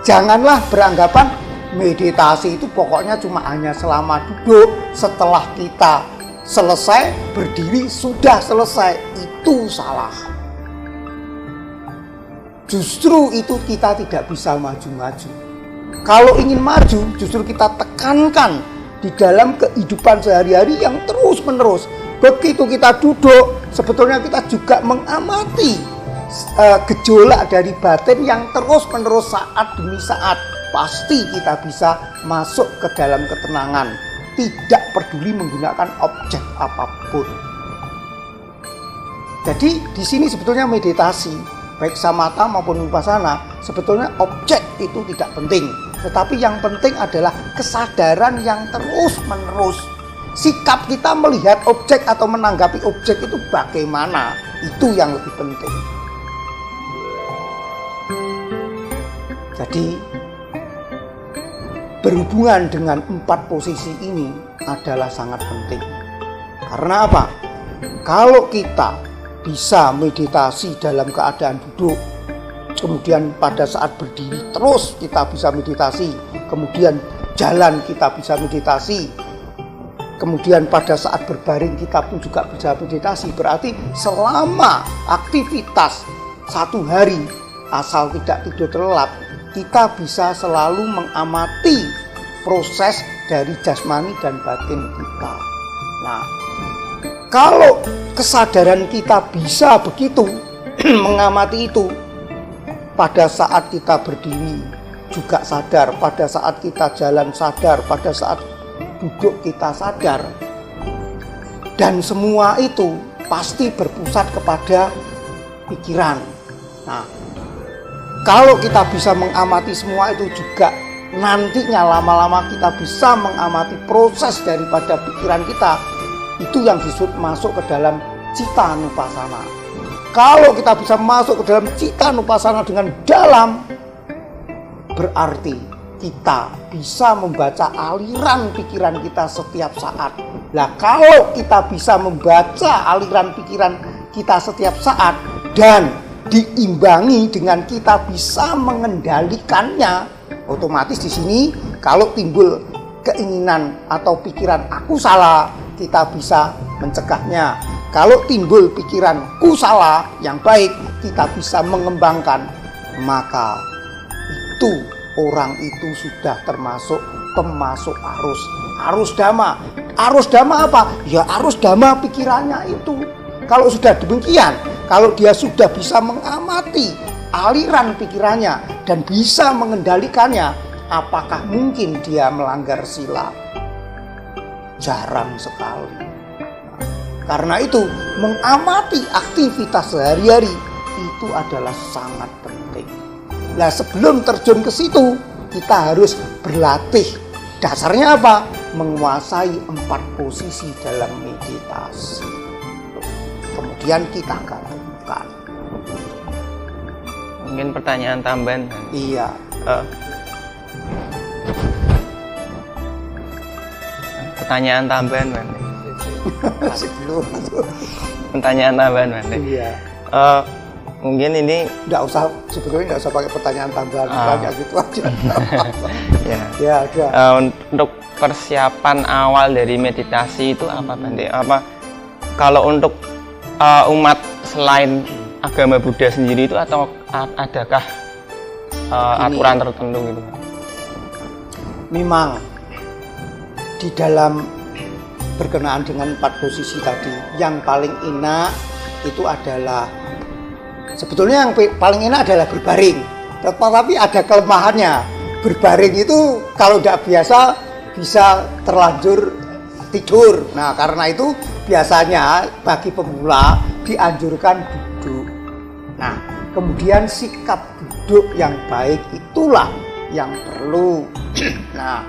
Speaker 1: janganlah beranggapan meditasi itu pokoknya cuma hanya selama duduk, setelah kita selesai berdiri sudah selesai. Itu salah. Justru itu kita tidak bisa maju-maju. Kalau ingin maju, justru kita tekankan di dalam kehidupan sehari-hari yang terus-menerus. Begitu kita duduk, sebetulnya kita juga mengamati gejolak dari batin yang terus-menerus saat demi saat. Pasti kita bisa masuk ke dalam ketenangan, tidak peduli menggunakan objek apapun. Jadi di sini sebetulnya meditasi, baik samatha maupun vipassana, sebetulnya objek itu tidak penting. Tetapi yang penting adalah kesadaran yang terus-menerus. Sikap kita melihat objek atau menanggapi objek itu bagaimana, itu yang lebih penting. Jadi berhubungan dengan 4 posisi ini adalah sangat penting. Karena apa? Kalau kita bisa meditasi dalam keadaan duduk, kemudian pada saat berdiri terus kita bisa meditasi, kemudian jalan kita bisa meditasi, kemudian pada saat berbaring kita pun juga bisa meditasi. Berarti selama aktivitas 1 hari asal tidak tidur terlelap, kita bisa selalu mengamati proses dari jasmani dan batin kita. Nah, kalau kesadaran kita bisa begitu mengamati itu, pada saat kita berdiri juga sadar, pada saat kita jalan sadar, pada saat duduk kita sadar, dan semua itu pasti berpusat kepada pikiran. Nah, kalau kita bisa mengamati semua itu juga, nantinya lama-lama kita bisa mengamati proses daripada pikiran kita, itu yang disebut masuk ke dalam cita nupassana. Kalau kita bisa masuk ke dalam cita nupassana dengan dalam, berarti kita bisa membaca aliran pikiran kita setiap saat. Nah, kalau kita bisa membaca aliran pikiran kita setiap saat dan diimbangi dengan kita bisa mengendalikannya, otomatis di sini kalau timbul keinginan atau pikiran aku salah, kita bisa mencegahnya. Kalau timbul pikiran ku salah yang baik, kita bisa mengembangkan. Maka itu orang itu sudah termasuk pemasuk arus dhamma. Arus dhamma apa? Ya arus dhamma pikirannya itu. Kalau sudah demikian, kalau dia sudah bisa mengamati aliran pikirannya dan bisa mengendalikannya, apakah mungkin dia melanggar sila? Jarang sekali. Karena itu mengamati aktivitas sehari-hari itu adalah sangat penting. Nah, sebelum terjun ke situ, kita harus berlatih. Dasarnya apa? Menguasai 4 posisi dalam meditasi. Kemudian kita gabungkan.
Speaker 4: Mungkin pertanyaan tambahan.
Speaker 1: Iya.
Speaker 4: Pertanyaan tambahan, Bante.
Speaker 1: Sebelum itu.
Speaker 4: Pertanyaan tambahan, Bante.
Speaker 1: Iya.
Speaker 4: Mungkin ini
Speaker 1: Sebetulnya nggak usah pakai pertanyaan tambahan, banyak gitu aja.
Speaker 4: ya.
Speaker 1: Ya.
Speaker 4: Untuk persiapan awal dari meditasi itu apa, Bante? Apa kalau untuk umat selain agama Buddha sendiri itu, atau adakah aturan tertentu gitu?
Speaker 1: Memang di dalam berkenaan dengan 4 posisi tadi, yang paling enak itu adalah, sebetulnya yang paling enak adalah berbaring. Tetapi ada kelemahannya. Berbaring itu kalau tidak biasa bisa terlanjur tidur. Nah, karena itu biasanya bagi pemula dianjurkan duduk. Nah, kemudian sikap duduk yang baik itulah yang perlu. Nah,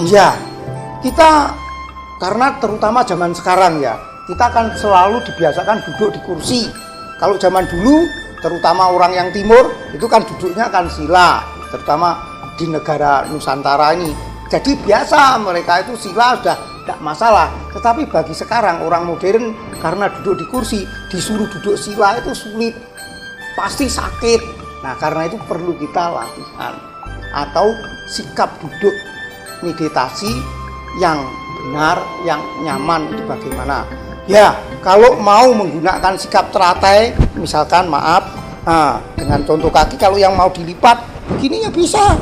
Speaker 1: ya, kita karena terutama zaman sekarang ya, kita kan selalu dibiasakan duduk di kursi. Kalau zaman dulu, terutama orang yang timur, itu kan duduknya kan sila, terutama di negara Nusantara ini. Jadi biasa mereka itu sila sudah tidak masalah. Tetapi bagi sekarang orang modern, karena duduk di kursi, disuruh duduk sila itu sulit, pasti sakit. Nah, karena itu perlu kita latihan atau sikap duduk meditasi yang benar, yang nyaman itu bagaimana. Ya, kalau mau menggunakan sikap teratai, misalkan dengan contoh kaki, kalau yang mau dilipat begini ya bisa,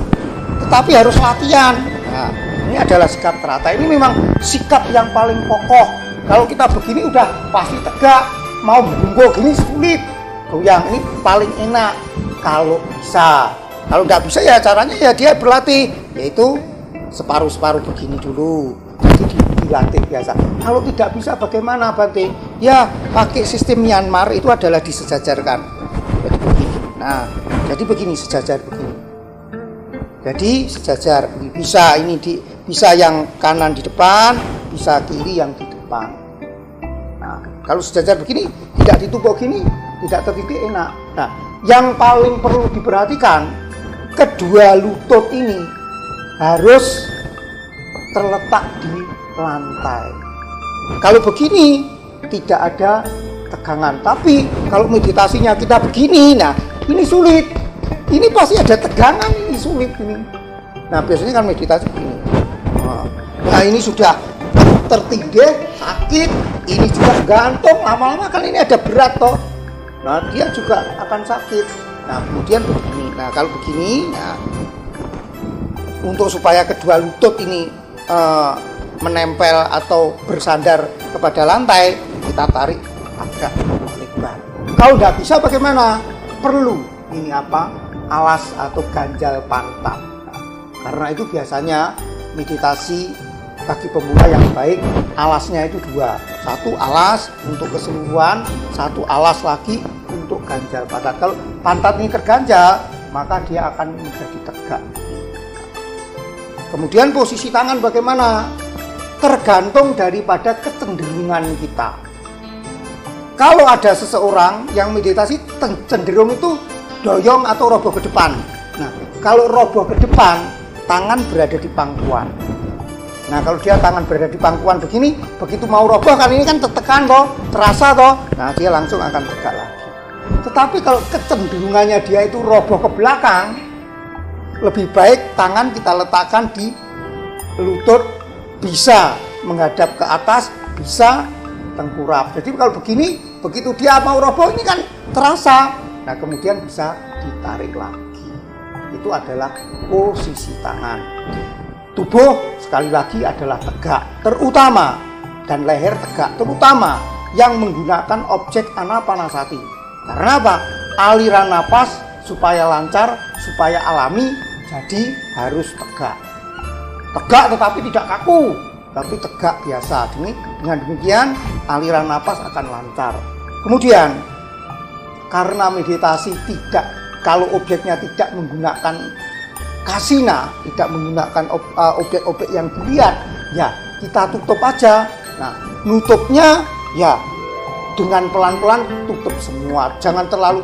Speaker 1: tetapi harus latihan. Nah, ini adalah sikap teratai. Ini memang sikap yang paling pokok. Kalau kita begini udah pasti tegak, mau bungkuk gini sulit. Goyang ini paling enak kalau bisa. Kalau nggak bisa ya caranya ya dia berlatih, yaitu separuh-separuh begini dulu. Jadi dilatih biasa. Kalau tidak bisa bagaimana, Bante? Ya pakai sistem Myanmar, itu adalah disejajarkan. Jadi begini. Nah, jadi begini, sejajar begini. Jadi sejajar, bisa yang kanan di depan, bisa kiri yang di depan. Nah, kalau sejajar begini, tidak ditumpuk gini, tidak tertitik enak. Nah, yang paling perlu diperhatikan, kedua lutut ini harus terletak di lantai. Kalau begini tidak ada tegangan. Tapi kalau meditasinya kita begini, nah ini sulit. Ini pasti ada tegangan, ini sulit ini. Nah biasanya kan meditasi begini. Nah ini sudah tertindih, sakit, ini juga gantung, lama-lama kan ini ada berat toh. Nah dia juga akan sakit. Nah kemudian begini. Nah kalau begini, nah, untuk supaya kedua lutut ini menempel atau bersandar kepada lantai, kita tarik agak lebar. Kalau tidak bisa bagaimana? Perlu ini apa? Alas atau ganjal pantat. Nah, karena itu biasanya meditasi bagi pemula yang baik, alasnya itu 2. Satu alas untuk keseluruhan, satu alas lagi untuk ganjal pantat. Kalau pantat ini terganjal, maka dia akan menjadi tegak. Kemudian posisi tangan bagaimana? Tergantung daripada kecenderungan kita. Kalau ada seseorang yang meditasi cenderung itu doyong atau roboh ke depan. Nah, kalau roboh ke depan, tangan berada di pangkuan. Nah, kalau dia tangan berada di pangkuan begini, begitu mau roboh kan ini kan tertekan toh, terasa toh. Nah, dia langsung akan tegak lagi. Tetapi kalau kecenderungannya dia itu roboh ke belakang, lebih baik tangan kita letakkan di lutut, bisa menghadap ke atas, bisa tengkurap. Jadi kalau begini, begitu dia mau roboh ini kan terasa. Nah, kemudian bisa ditarik lagi. Itu adalah posisi tangan. Tubuh sekali lagi adalah tegak, terutama, dan leher tegak, terutama yang menggunakan objek anapanasati. Karena apa? Aliran napas supaya lancar, supaya alami, jadi harus tegak. Tegak tetapi tidak kaku, tapi tegak biasa. Dengan demikian aliran napas akan lancar. Kemudian karena meditasi tidak, kalau objeknya tidak menggunakan kasina, tidak menggunakan objek-objek yang dilihat, ya kita tutup aja. Nah, nutupnya ya dengan pelan-pelan tutup semua, jangan terlalu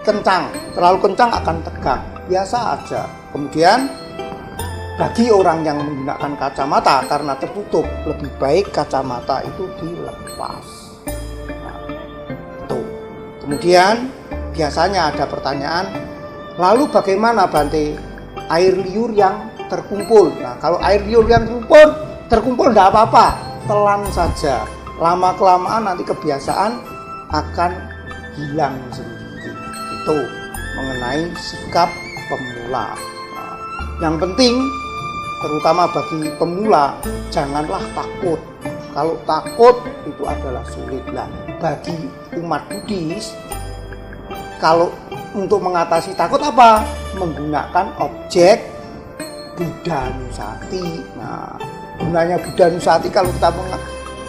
Speaker 1: kencang akan tegang, biasa aja. Kemudian bagi orang yang menggunakan kacamata karena tertutup, lebih baik kacamata itu dilepas. Nah, itu. Kemudian biasanya ada pertanyaan, lalu bagaimana Bante air liur yang terkumpul? Nah, kalau air liur yang terkumpul tidak apa-apa, telan saja. Lama-kelamaan nanti kebiasaan akan hilang sendiri. Itu mengenai sikap pemula. Nah, yang penting, terutama bagi pemula, janganlah takut. Kalau takut itu adalah sulit lah. Bagi umat Buddhis, kalau untuk mengatasi takut apa? Menggunakan objek Buddha Nusati. Nah, gunanya Buddha Nusati kalau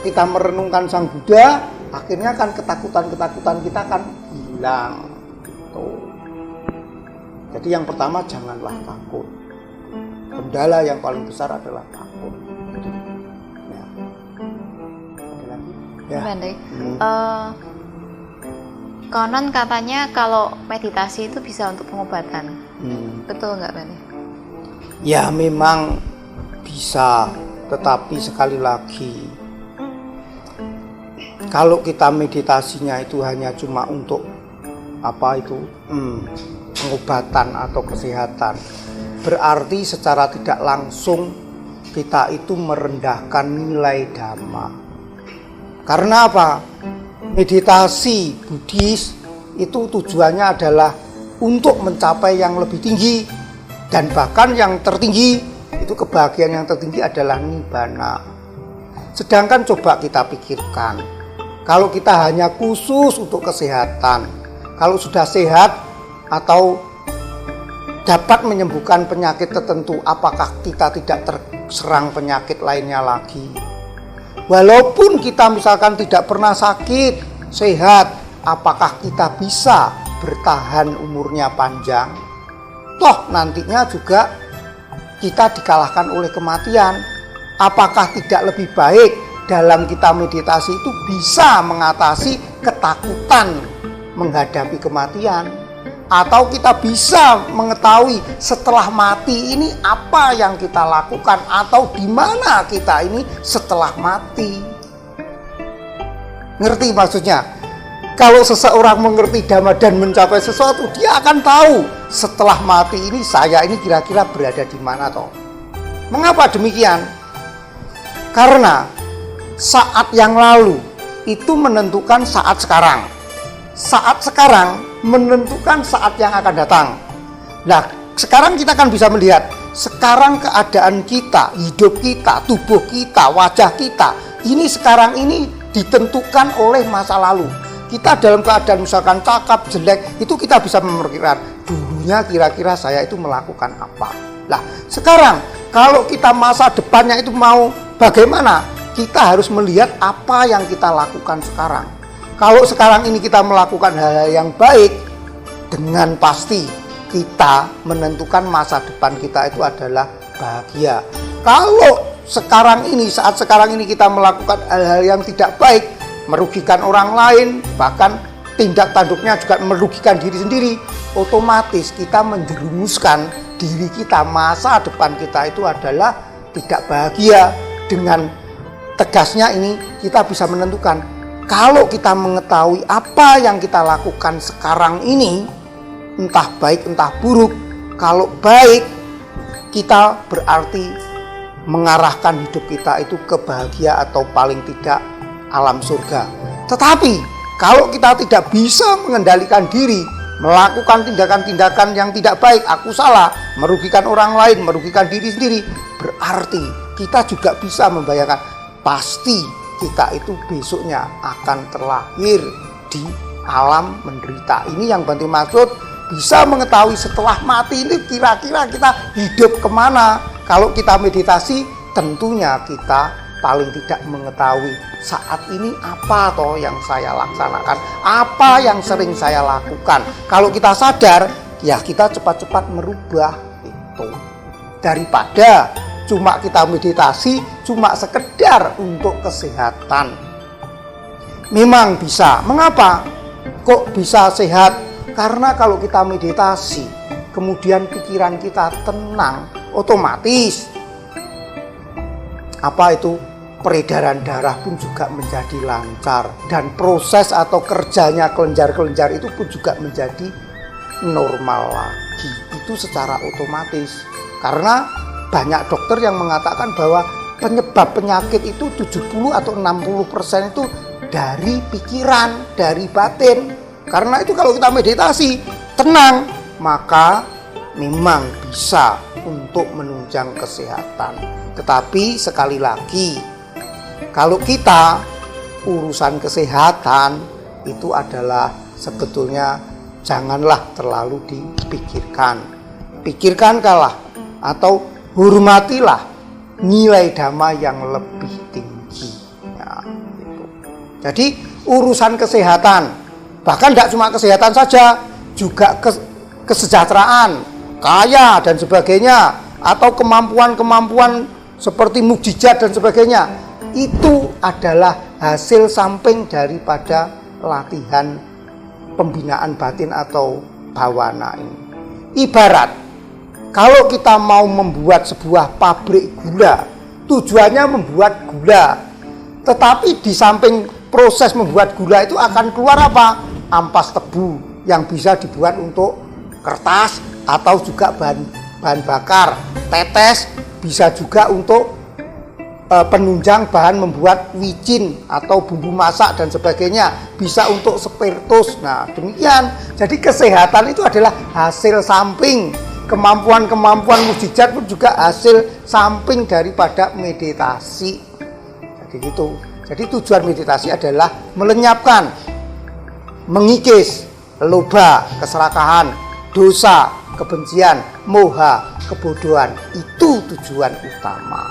Speaker 1: kita merenungkan Sang Buddha, akhirnya kan ketakutan-ketakutan kita kan hilang. Tuh. Jadi yang pertama janganlah takut. Kendala yang paling besar adalah takut. Ya. Ada lagi? Ya.
Speaker 3: Bante, konon katanya kalau meditasi itu bisa untuk pengobatan. Betul nggak Bante?
Speaker 1: Ya memang bisa, tetapi sekali lagi kalau kita meditasinya itu hanya cuma untuk pengobatan atau kesehatan, berarti secara tidak langsung kita itu merendahkan nilai Dhamma. Karena apa? Meditasi Buddhis itu tujuannya adalah untuk mencapai yang lebih tinggi, dan bahkan yang tertinggi itu, kebahagiaan yang tertinggi adalah nibbana. Sedangkan coba kita pikirkan, kalau kita hanya khusus untuk kesehatan, kalau sudah sehat atau dapat menyembuhkan penyakit tertentu, apakah kita tidak terserang penyakit lainnya lagi? Walaupun kita misalkan tidak pernah sakit, sehat, apakah kita bisa bertahan umurnya panjang? Toh nantinya juga kita dikalahkan oleh kematian. Apakah tidak lebih baik dalam kita meditasi itu bisa mengatasi ketakutan menghadapi kematian? Atau kita bisa mengetahui setelah mati ini apa yang kita lakukan, atau di mana kita ini setelah mati? Ngerti maksudnya? Kalau seseorang mengerti dhamma dan mencapai sesuatu, dia akan tahu setelah mati ini saya ini kira-kira berada di mana toh. Mengapa demikian? Karena saat yang lalu itu menentukan saat sekarang. Saat sekarang menentukan saat yang akan datang. Nah, sekarang kita akan bisa melihat sekarang keadaan kita, hidup kita, tubuh kita, wajah kita, ini sekarang ini ditentukan oleh masa lalu. Kita dalam keadaan misalkan cakap, jelek, itu kita bisa memperkirakan dulunya kira-kira saya itu melakukan apa. Nah, sekarang kalau kita masa depannya itu mau bagaimana, kita harus melihat apa yang kita lakukan sekarang. Kalau sekarang ini kita melakukan hal-hal yang baik, dengan pasti kita menentukan masa depan kita itu adalah bahagia. Kalau sekarang ini, saat sekarang ini kita melakukan hal-hal yang tidak baik, merugikan orang lain, bahkan tindak tanduknya juga merugikan diri sendiri, otomatis kita menjerumuskan diri kita, masa depan kita itu adalah tidak bahagia. Dengan tegasnya ini kita bisa menentukan, kalau kita mengetahui apa yang kita lakukan sekarang ini, entah baik entah buruk, kalau baik kita berarti mengarahkan hidup kita itu ke bahagia atau paling tidak alam surga. Tetapi kalau kita tidak bisa mengendalikan diri, melakukan tindakan-tindakan yang tidak baik, aku salah, merugikan orang lain, merugikan diri sendiri, berarti kita juga bisa membayangkan pasti kita itu besoknya akan terlahir di alam menderita. Ini yang Bante maksud, bisa mengetahui setelah mati ini kira-kira kita hidup kemana. Kalau kita meditasi, tentunya kita paling tidak mengetahui saat ini apa toh yang saya laksanakan, apa yang sering saya lakukan. Kalau kita sadar, ya kita cepat-cepat merubah itu. Daripada cuma kita meditasi, cuma sekedar untuk kesehatan. Memang bisa. Mengapa? Kok bisa sehat? Karena kalau kita meditasi, kemudian pikiran kita tenang, otomatis apa itu? Peredaran darah pun juga menjadi lancar, dan proses atau kerjanya kelenjar-kelenjar itu pun juga menjadi normal lagi. Itu secara otomatis. Karena banyak dokter yang mengatakan bahwa penyebab penyakit itu 70 atau 60% itu dari pikiran, dari batin. Karena itu kalau kita meditasi tenang, maka memang bisa untuk menunjang kesehatan. Tetapi sekali lagi, kalau kita urusan kesehatan itu adalah sebetulnya janganlah terlalu dipikirkan. Pikirkanlah atau hormatilah nilai dhamma yang lebih tinggi. Ya, gitu. Jadi urusan kesehatan, bahkan tidak cuma kesehatan saja, juga kesejahteraan, kaya dan sebagainya, atau kemampuan-kemampuan seperti mukjizat dan sebagainya, itu adalah hasil samping daripada latihan pembinaan batin atau bhawana ini. Ibarat kalau kita mau membuat sebuah pabrik gula, tujuannya membuat gula, tetapi di samping proses membuat gula itu akan keluar apa? Ampas tebu yang bisa dibuat untuk kertas atau juga bahan bakar, tetes bisa juga untuk penunjang bahan membuat wicin atau bumbu masak dan sebagainya, bisa untuk spiritus. Nah, demikian. Jadi kesehatan itu adalah hasil samping, kemampuan-kemampuan mukjizat pun juga hasil samping daripada meditasi. Jadi gitu. Jadi tujuan meditasi adalah melenyapkan, mengikis loba, keserakahan, dosa, kebencian, moha, kebodohan. Itu tujuan utama.